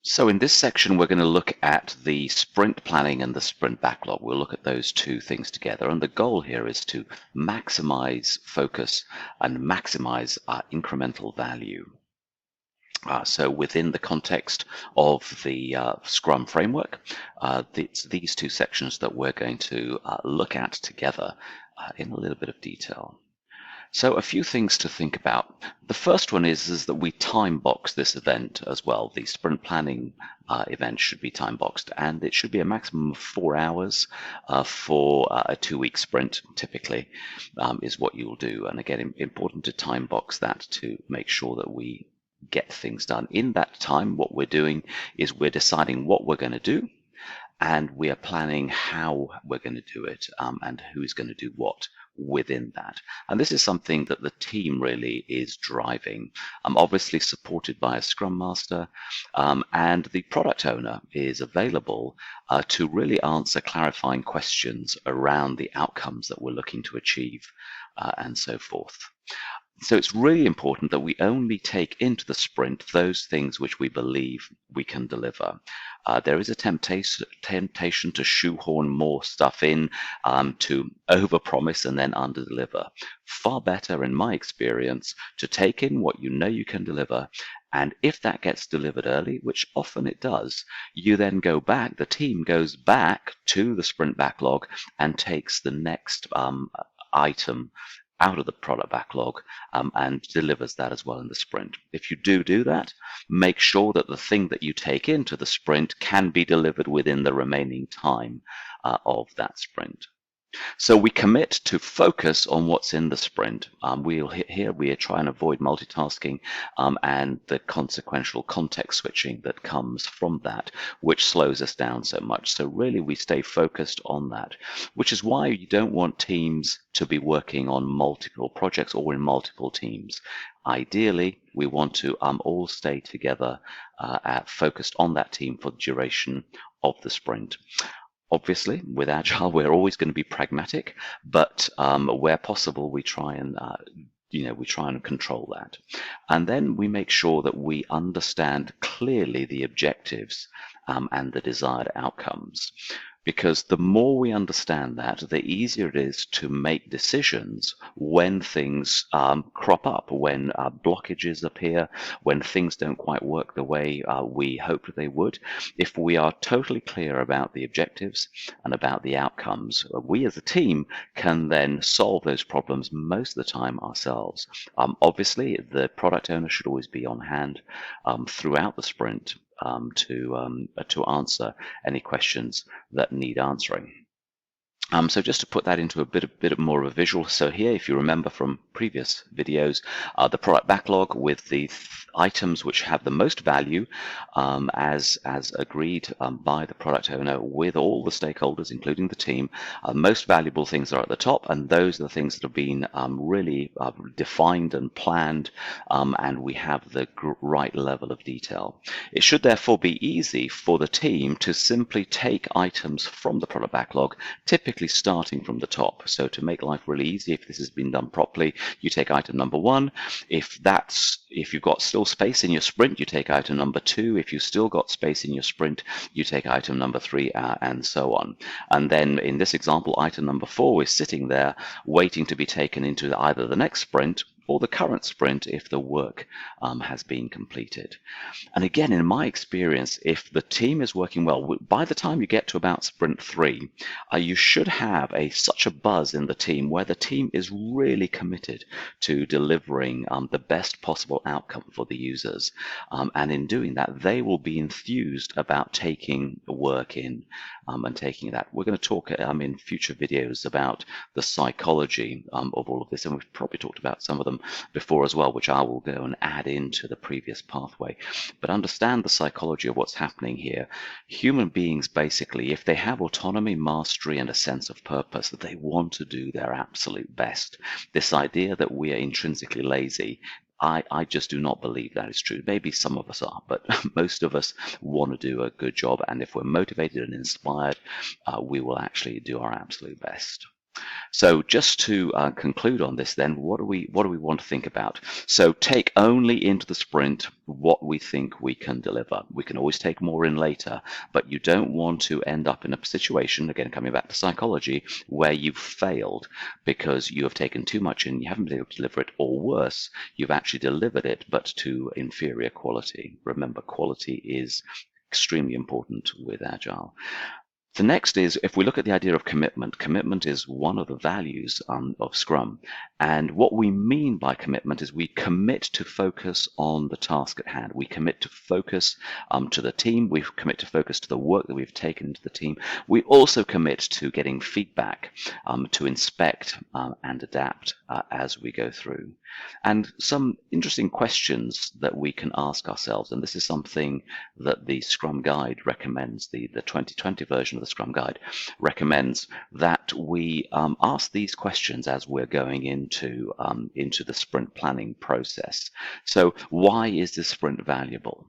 So in this section, we're going to look at the sprint planning and the sprint backlog. We'll look at those two things together. And the goal here is to maximize focus and maximize incremental value. So within the context of the Scrum framework, it's these two sections that we're going to look at together in a little bit of detail. So a few things to think about. The first one is that we time box this event as well. The sprint planning event should be time boxed, and it should be a maximum of 4 hours for a 2-week sprint, typically, is what you'll do. And again, important to time box that to make sure that we get things done. In that time, what we're doing is we're deciding what we're going to do, and we are planning how we're going to do it and who's going to do what within that. And this is something that the team really is driving, obviously supported by a Scrum Master, and the product owner is available to really answer clarifying questions around the outcomes that we're looking to achieve and so forth. So it's really important that we only take into the sprint those things which we believe we can deliver. There is a temptation to shoehorn more stuff in, to overpromise and then underdeliver. Far better, in my experience, to take in what you know you can deliver, and if that gets delivered early, which often it does, you then go back, the team goes back to the sprint backlog and takes the next item out of the product backlog and delivers that as well in the sprint. If you do that, make sure that the thing that you take into the sprint can be delivered within the remaining time of that sprint. So we commit to focus on what's in the sprint. Here we are trying to avoid multitasking and the consequential context switching that comes from that, which slows us down so much. So really we stay focused on that, which is why you don't want teams to be working on multiple projects or in multiple teams. Ideally, we want to all stay together focused on that team for the duration of the sprint. Obviously, with Agile, we're always going to be pragmatic, but where possible, we try and control that. And then we make sure that we understand clearly the objectives and the desired outcomes. Because the more we understand that, the easier it is to make decisions when things crop up, when blockages appear, when things don't quite work the way we hoped they would. If we are totally clear about the objectives and about the outcomes, we as a team can then solve those problems most of the time ourselves. Obviously, the product owner should always be on hand throughout the sprint to answer any questions that need answering. So just to put that into a bit more of a visual, so here, if you remember from previous videos, the product backlog with the items which have the most value as agreed by the product owner with all the stakeholders, including the team. Most valuable things are at the top, and those are the things that have been really defined and planned, and we have the right level of detail. It should therefore be easy for the team to simply take items from the product backlog, typically starting from the top. So to make life really easy, if this has been done properly, you take item number 1. If you've got still space in your sprint, you take item number 2. If you've still got space in your sprint, you take item number 3, and so on. And then in this example, item number 4 is sitting there waiting to be taken into either the next sprint or the current sprint if the work has been completed. And again, in my experience, if the team is working well, by the time you get to about sprint 3, you should have such a buzz in the team where the team is really committed to delivering the best possible outcome for the users. And in doing that, they will be enthused about taking the work in and taking that. We're going to talk in future videos about the psychology of all of this, and we've probably talked about some of them before as well, which I will go and add into the previous pathway. But understand the psychology of what's happening here. Human beings, basically, if they have autonomy, mastery, and a sense of purpose, that they want to do their absolute best. This idea that we are intrinsically lazy, I just do not believe that is true. Maybe some of us are, but most of us want to do a good job. And if we're motivated and inspired, we will actually do our absolute best. So just to conclude on this, then, what do we want to think about? So take only into the sprint what we think we can deliver. We can always take more in later, but you don't want to end up in a situation, again coming back to psychology, where you've failed because you have taken too much in, you haven't been able to deliver it, or worse, you've actually delivered it but to inferior quality. Remember, quality is extremely important with Agile. The next is, if we look at the idea of commitment, commitment is one of the values of Scrum. And what we mean by commitment is we commit to focus on the task at hand. We commit to focus to the team. We commit to focus to the work that we've taken into the team. We also commit to getting feedback, to inspect and adapt as we go through. And some interesting questions that we can ask ourselves, and this is something that the Scrum Guide recommends, the 2020 version of the Scrum Guide recommends that we ask these questions as we're going into the sprint planning process. So why is this sprint valuable?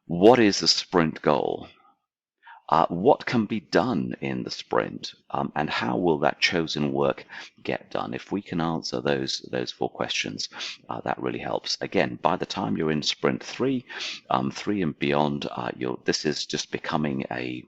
What is the sprint goal? What can be done in the sprint, and how will that chosen work get done? If we can answer those 4 questions, that really helps. Again, by the time you're in sprint 3 and beyond, this is just becoming a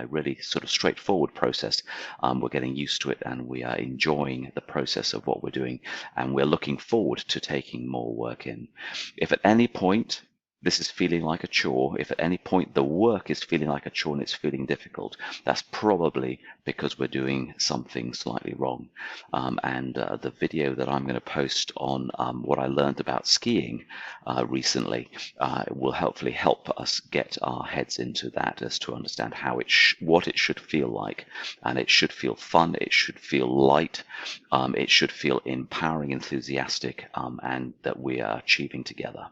really sort of straightforward process. We're getting used to it, and we are enjoying the process of what we're doing, and we're looking forward to taking more work in. If at any point this is feeling like a chore, if at any point the work is feeling like a chore and it's feeling difficult, that's probably because we're doing something slightly wrong. The video that I'm going to post on what I learned about skiing recently will hopefully help us get our heads into that, as to understand how what it should feel like. And it should feel fun, it should feel light, it should feel empowering, enthusiastic, and that we are achieving together.